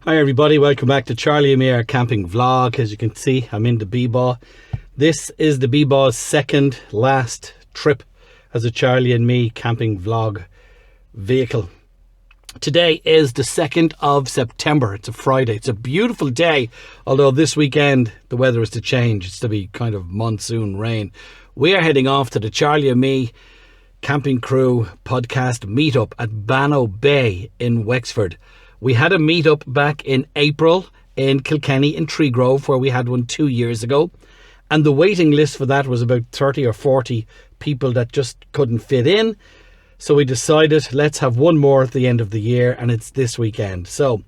Hi everybody, welcome back to Charlie and HYMER camping vlog. As you can see, I'm in the BeeBaw. This is the BeeBaw's second last trip as a Charlie and me camping vlog vehicle. Today is the 2nd of September. It's a Friday. It's a beautiful day, although this weekend the weather is to change. It's to be kind of monsoon rain. We are heading off to the Charlie and me camping crew podcast meetup at Bannow Bay in Wexford. We had a meetup back in April in Kilkenny in Treegrove, where we had one 2 years ago, and the waiting list for that was about 30 or 40 people that just couldn't fit in. So we decided, let's have one more at the end of the year, and it's this weekend. So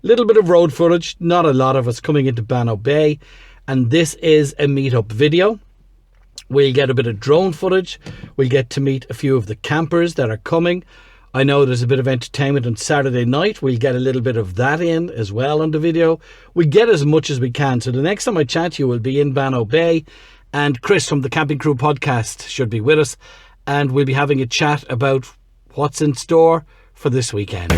a little bit of road footage, not a lot of us coming into Bannow Bay, and this is a meetup video. We'll get a bit of drone footage. We'll get to meet a few of the campers that are coming. I know there's a bit of entertainment on Saturday night. We'll get a little bit of that in as well on the video. We get as much as we can. So the next time I chat to you will be in Bannow Bay, and Chris from the Camping Crew podcast should be with us, and we'll be having a chat about what's in store for this weekend.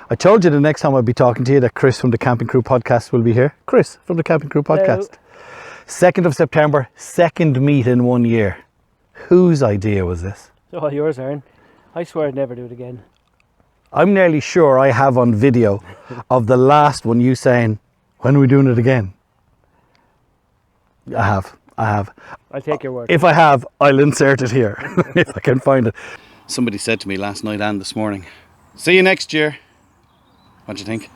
I told you the next time I'll be talking to you that Chris from the Camping Crew podcast will be here. Chris from the Camping Crew podcast. Hello. 2nd of September, second meet in 1 year. Whose idea was this? Oh, yours, Aaron. I swear I'd never do it again. I'm nearly sure I have on video of the last one you saying, when are we doing it again? I have. I'll take your word. If I have, I'll insert it here if I can find it. Somebody said to me last night and this morning, see you next year. What do you think?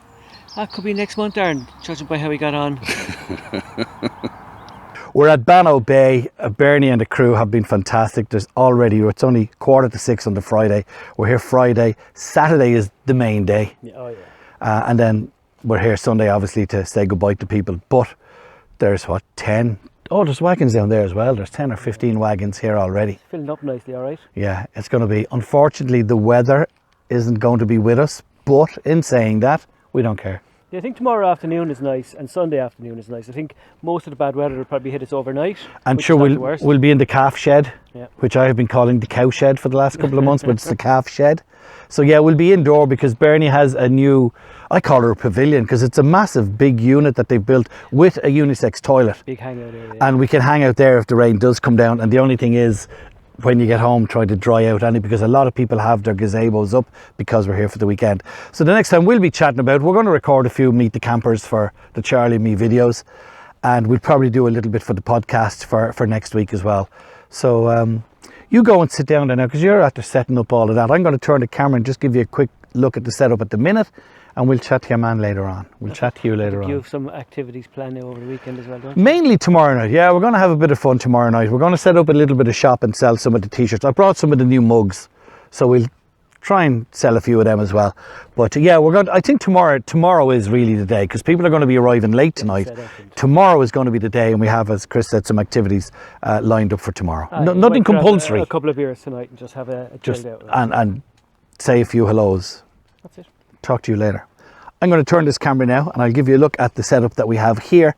That could be next month, Aaron, judging by how we got on. We're at Bannow Bay. Bernie and the crew have been fantastic. It's only 5:45 on the Friday. We're here Friday. Saturday is the main day. Oh, yeah. And then we're here Sunday, obviously, to say goodbye to people. But there's 10? Oh, there's wagons down there as well. There's 10 or 15 wagons here already. It's filling up nicely, all right? Yeah, it's going to be, unfortunately, the weather isn't going to be with us. But in saying that, we don't care. Yeah, I think tomorrow afternoon is nice and Sunday afternoon is nice. I think most of the bad weather will probably hit us overnight. And sure, we'll be in the calf shed, which I have been calling the cow shed for the last couple of months, but it's the calf shed. So yeah, we'll be indoor because Bernie has a new, I call her a pavilion, because it's a massive big unit that they built with a unisex toilet. Big hangout area. And we can hang out there if the rain does come down. And the only thing is, when you get home, try to dry out any, because a lot of people have their gazebos up because we're here for the weekend. So the next time we'll be chatting about, we're going to record a few Meet the Campers for the Charlie and Me videos, and we'll probably do a little bit for the podcast for next week as well. So you go and sit down there now, because you're after setting up all of that. I'm going to turn the camera and just give you a quick look at the setup at the minute, and we'll chat to your man later on. We'll chat to you later on. You have some activities planned over the weekend as well, don't you? Mainly tomorrow night. Yeah, we're going to have a bit of fun tomorrow night. We're going to set up a little bit of shop and sell some of the t-shirts. I brought some of the new mugs, so we'll try and sell a few of them as well. But yeah, I think tomorrow is really the day, because people are going to be arriving late tonight. Tomorrow is going to be the day, and we have, as Chris said, some activities lined up for tomorrow. Nothing compulsory. A couple of beers tonight and just have a chilled out. And say a few hellos. That's it. Talk to you later. I'm going to turn this camera now, and I'll give you a look at the setup that we have here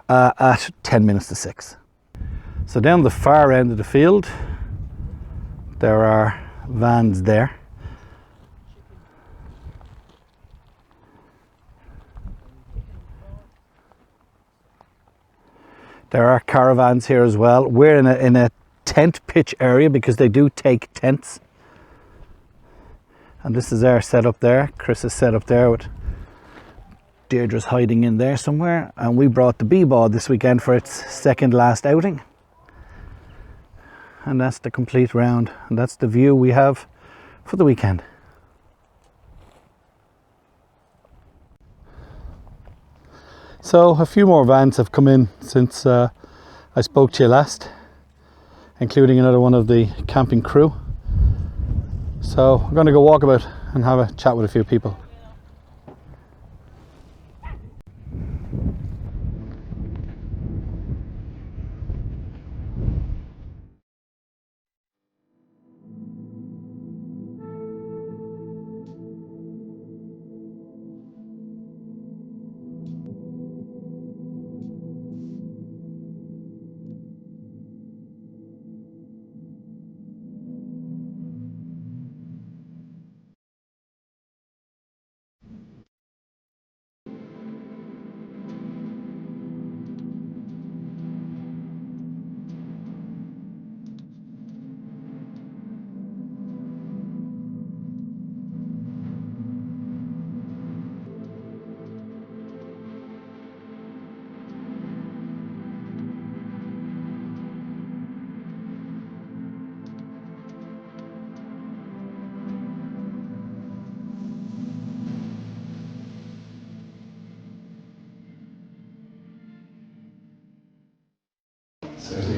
at 10 minutes to 6. So down the far end of the field, there are vans there. There are caravans here as well. We're in a tent pitch area because they do take tents. And this is our setup there. Chris is set up there with Deirdre's hiding in there somewhere. And we brought the BeeBaw this weekend for its second last outing. And that's the complete round. And that's the view we have for the weekend. So a few more vans have come in since I spoke to you last, including another one of the camping crew. So we're going to go walk about and have a chat with a few people.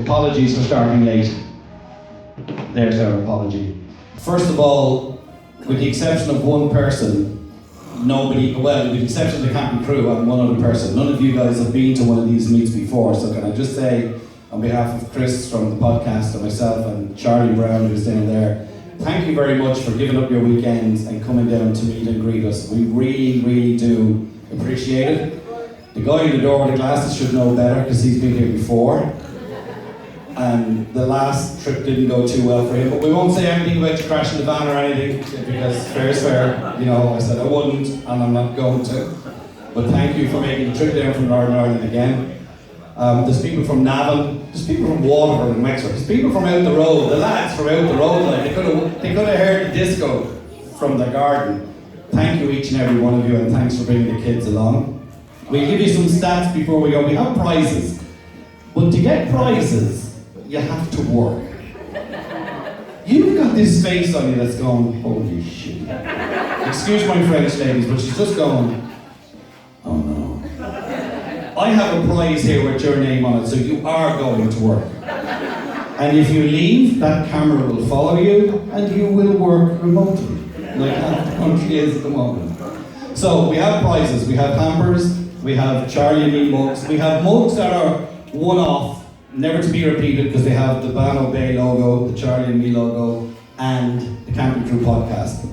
Apologies for starting late. There's our apology. First of all, with the exception of one person, with the exception of the camping crew and one other person, none of you guys have been to one of these meets before. So can I just say, on behalf of Chris from the podcast and myself and Charlie Brown, who's down there, thank you very much for giving up your weekends and coming down to meet and greet us. We really, really do appreciate it. The guy in the door with the glasses should know better because he's been here before. And the last trip didn't go too well for him, but we won't say anything about you crashing the van or anything, because fair is fair. You know, I said I wouldn't, and I'm not going to. But thank you for making the trip down from Northern Ireland again. There's people from Navan, there's people from Waterford and Wexford, there's people from out the road, the lads from out the road, like they could have heard the disco from the garden. Thank you each and every one of you, and thanks for bringing the kids along. We'll give you some stats before we go. We have prizes, but to get prizes, you have to work. You've got this face on you that's going, holy shit. Excuse my French, ladies, but she's just going, oh no. I have a prize here with your name on it, so you are going to work. And if you leave, that camera will follow you, and you will work remotely, like half the country is at the moment. So we have prizes. We have hampers, we have Charlie and me mugs, we have mugs that are one-off, never to be repeated, because they have the Bannow Bay logo, the Charlie and Me logo, and the Camping Crew podcast.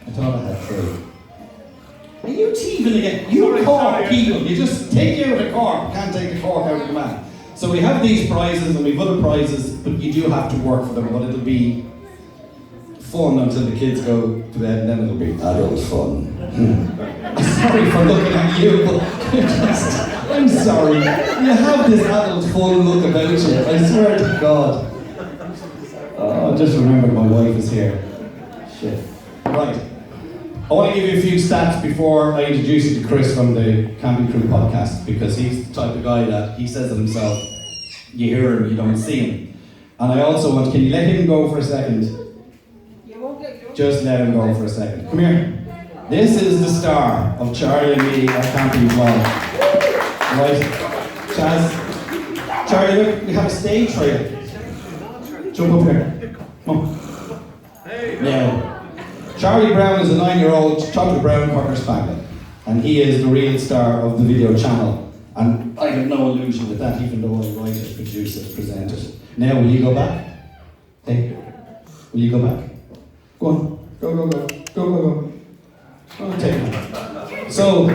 I thought I had three. Are you teething again? You Cork people, you just take you out of the Cork, can't take the Cork out of the man. So we have these prizes and we have other prizes, but you do have to work for them, but it'll be fun until the kids go to bed, and then it'll be adult fun. Sorry for looking at you, but I'm sorry. You have this adult fun look about you, I swear to God. I just remembered my wife is here. Shit. Right. I want to give you a few stats before I introduce you to Chris from the Camping Crew podcast, because he's the type of guy that he says it himself. You hear him, you don't see him. And I also want, can you let him go for a second? Just let him go for a second. Come here. This is the star of Charlie and me at Camping Vlog. Right, Chaz. Charlie, look, we have a stage for you. Jump up here. Come on. Now, Charlie Brown is a 9-year-old chocolate brown cocker spaniel, and he is the real star of the video channel. And I have no illusion with that, even though I write it, produce it, present it. Now, will you go back? Hey, will you go back? Go on. Go. Oh, take it. So,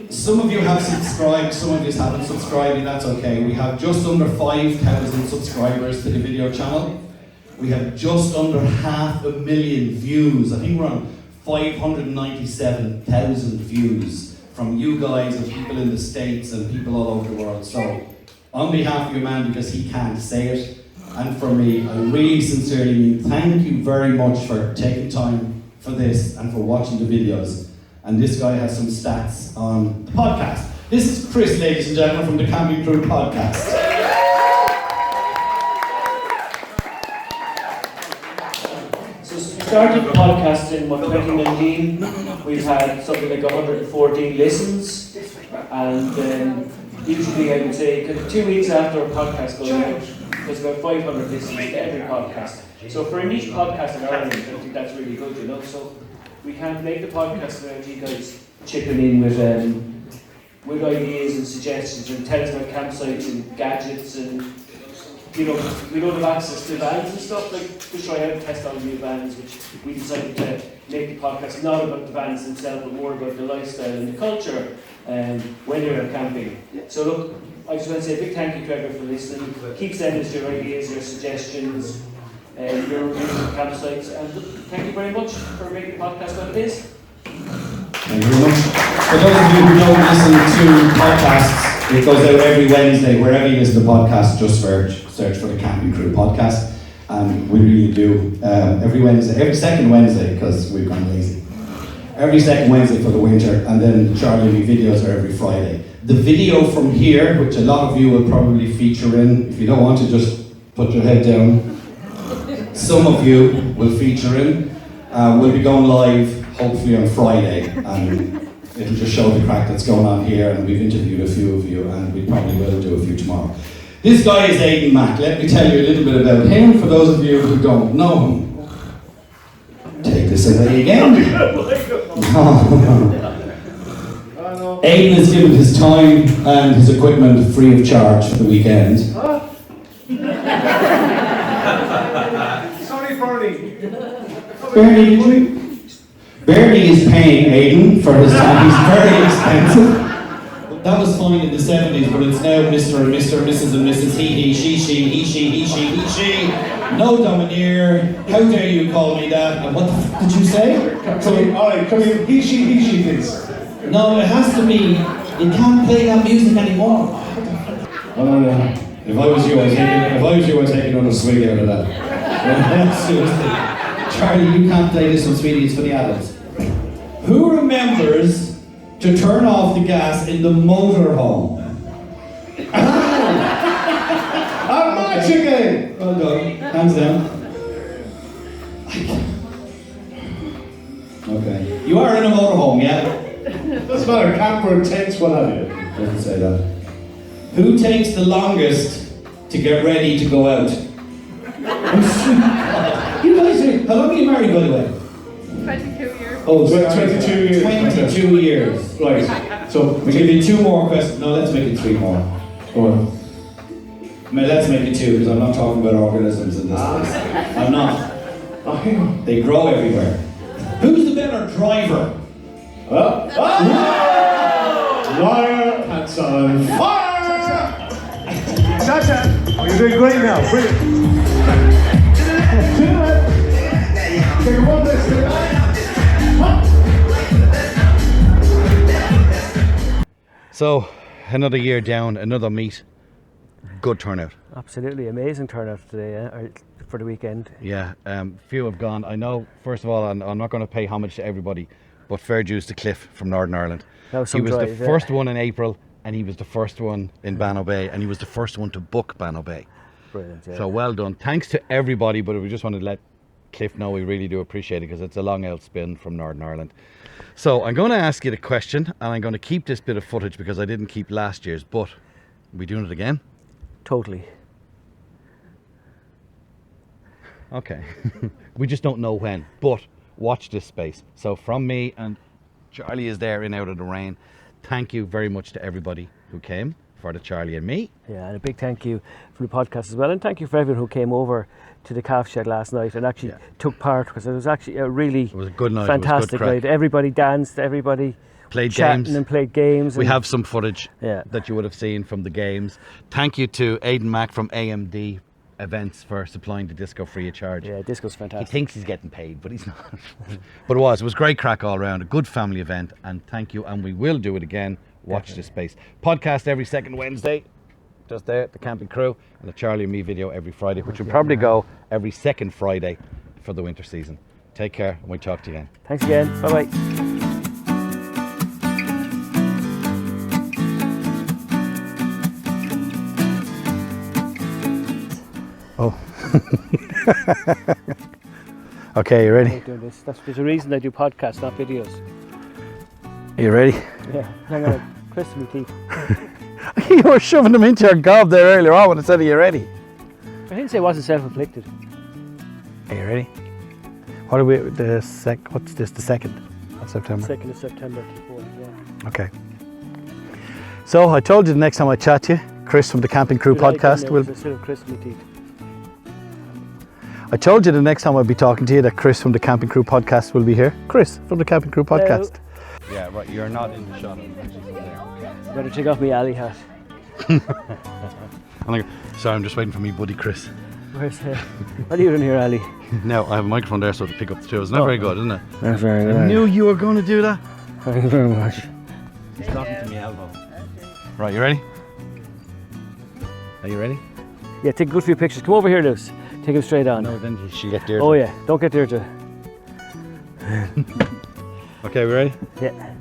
some of you have subscribed, some of you haven't subscribed, and that's okay. We have just under 5,000 subscribers to the video channel. We have just under 500,000 views. I think we're on 597,000 views from you guys and people in the States and people all over the world. So, on behalf of your man, because he can't say it, and for me, I really sincerely mean thank you very much for taking time for this and for watching the videos. And this guy has some stats on the podcast. This is Chris, ladies and gentlemen, from the Camping Crew podcast. So we started podcasting in 2019. We've had something like 114 listens, and usually I would say 2 weeks after a podcast goes out, there's about 500 listens to every podcast. So for a niche podcast in Ireland, I think that's really good, you know. So we can't make the podcast without you guys chipping in with ideas and suggestions and telling us about campsites and gadgets and, you know, we don't have access to vans and stuff, like to try out and test all the new vans, which we decided to make the podcast not about the vans themselves, but more about the lifestyle and the culture when you're out camping. So look, I just want to say a big thank you to everyone for listening. Keep sending us your ideas, your suggestions, your reviews of campsites, and thank you very much for making the podcast what it is. Thank you very much. For those of you who don't listen to podcasts, it goes out every Wednesday. Wherever you listen to podcasts, just search for the Camping Crew podcast. And we really do every Wednesday, every second Wednesday, because we've gone lazy. Every second Wednesday for the winter, and then Charlie and me videos are every Friday. The video from here, which a lot of you will probably feature in, if you don't want to just put your head down, some of you will feature in, will be going live hopefully on Friday, and it'll just show the crack that's going on here, and we've interviewed a few of you, and we probably will do a few tomorrow. This guy is Aidan Mack. Let me tell you a little bit about him for those of you who don't know him. Take this away again. Aidan has given his time and his equipment free of charge for the weekend. Sorry, Bernie. Bernie, did you? Bernie is paying Aidan for his time. He's very expensive. That was fine in the 70s, but it's now Mr. and Mrs. and Mrs. He, she. No domineer. How dare you call me that? And what the f did you say? Come here. He, she, please. No, it has to be. You can't play that music anymore. If I was you, I'd take another swig out of that. Seriously. Charlie, you can't play this one, sweetie. It's for the adults. Who remembers to turn off the gas in the motorhome? I'm match again! Well done. Hands down. Okay. You are in a motorhome, yeah? Doesn't matter, camper, tents, what have you. Doesn't say that. Who takes the longest to get ready to go out? You guys are, how long are you married, by the way? 22 years. Oh, 22 years. 22 years. Right. So We'll give you 2 more questions. No, let's make it 3 more. go on. I mean, let's make it 2, because I'm not talking about organisms in this place. I'm not. Oh, hang on. They grow everywhere. Who's the better driver? Liar, pants on fire! Chacha! Oh, you're doing great now. Brilliant. Take a one this So, another year down, another meet. Good turnout. Absolutely amazing turnout today, for the weekend. Yeah, few have gone. I know, first of all, I'm not going to pay homage to everybody, but fair dues to Cliff from Northern Ireland. That was He some was drive, the first one in April, and he was the first one in Bannow Bay, and he was the first one to book Bannow Bay. Brilliant, yeah. So well done. Thanks to everybody, but we just wanted to let Cliff know we really do appreciate it because it's a long old spin from Northern Ireland. So I'm going to ask you the question, and I'm going to keep this bit of footage because I didn't keep last year's, but are we doing it again? Totally. Okay. We just don't know when, but watch this space. So from me, and Charlie is there in Out of the Rain, thank you very much to everybody who came for the Charlie and me. Yeah, and a big thank you for the podcast as well, and thank you for everyone who came over to the calf shed last night and actually took part, because it was actually a really good night. fantastic night. Everybody danced, everybody played chatting games and played games. We have some footage that you would have seen from the games. Thank you to Aidan Mack from AMD Events for supplying the disco free of charge. Yeah, disco's fantastic. He thinks he's getting paid, but he's not. But it was great crack all around, a good family event, and thank you, and we will do it again. Watch this space. Podcast every second Wednesday, just there, the camping crew, and the Charlie and me video every Friday, which will probably go every second Friday for the winter season. Take care, and we'll talk to you again. Thanks again. Bye bye. Oh. Okay, you ready? Doing this. There's a reason I do podcasts, not videos. Are you ready? Yeah, hang on. Chris, my teeth. You were shoving them into your gob there earlier on when I said, are you ready? I didn't say it wasn't self-inflicted. Are you ready? What are we, what's this, the 2nd of September? 2nd of September to 4th, yeah. Okay. So I told you the next time I chat to you, Chris from the Camping Crew podcast will... Instead of Chris, my teeth. I told you the next time I'll be talking to you that Chris from the Camping Crew podcast will be here. Chris from the Camping Crew podcast. Yeah, right, you're not in the shot. I'm actually from there. Better take off my alley hat. Sorry, I'm just waiting for me buddy Chris. Where's what are you doing here, Ali? No, I have a microphone there so to pick up the two. Isn't that very good, isn't it? That's very good. I knew you were going to do that. Thank you very much. He's talking to me elbow. Right, you ready? Are you ready? Yeah, take a good few pictures. Come over here, Luce. Take him straight on. No, then she'll get Deirdre. Oh yeah, don't get Deirdre. Okay, we ready? Yeah.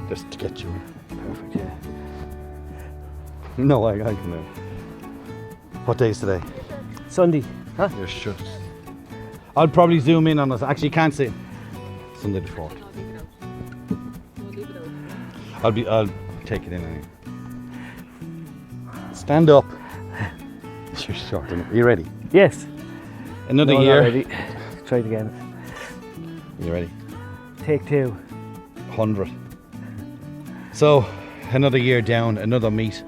Just to get you. Perfect, yeah. No, I can do. What day is today? Sunday. Huh? You're sure. I'll probably zoom in on us. Actually, you can't see it. Sunday the 4th. I'll take it in anyway. Stand up. You're short enough. Are you ready? Yes. Another No, year. not ready. Try it again. Are you ready? Take 2. 100. So, another year down, another meet.